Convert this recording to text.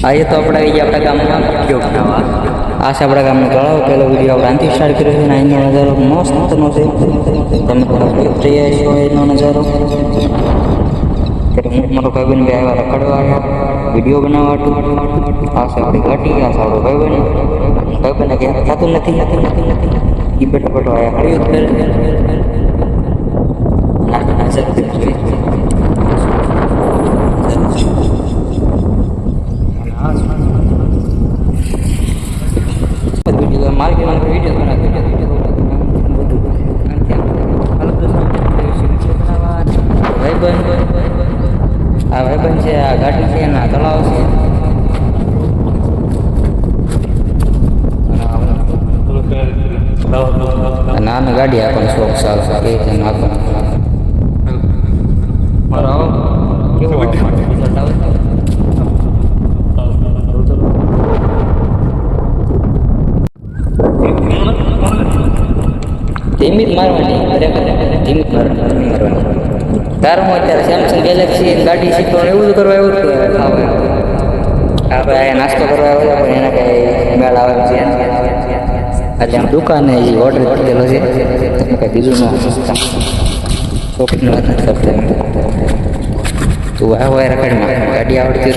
આજે તો આપણે આવી ગયા આપણા ગામમાં વિડીયો બનાવવા. આ છે આપણા ગામનો તળાવ. પહેલો વિડીયો આપણે આનથી સ્ટાર્ટ કર્યો છે અને અહીંનો નજારો મસ્તનો છે. તમે થોડા જોઈ રહ્યા છો એનો નજારો. ત્યારે હું મારો ભાઈબંધ બી આવ્યા રખડવા વિડીયો બનાવવા હતું. આ છે આપણી ગાડી, આ છે આપણો ભાઈબંધને ક્યાં થતું નથી એ બેઠો બેઠો આવ્યા હળ્યું કરે માર્કેટમાં વિડીયો ભાઈબંધ છે. આ ગાડી છે એના તળાવ છે. નાની ગાડી આપણને શોખ સારું એ છે મારો કેવો ધીમી જ મારવાની, ધીમી જ મારવાની. તારું અત્યારે સેમસંગ ગેલેક્સી ગાડી શીખવાનું એવું જ કરવા એવું જ આવે. આપણે અહીંયા નાસ્તો કરવા આવે પણ એને કંઈ મેળ આવે છે. એટલે આમ દુકાને એ ઓર્ડર કરેલો છે. કંઈ બીજું ન શોપિંગની વાત નથી કરતા. તું આવો રખડમાં ગાડી આવડતી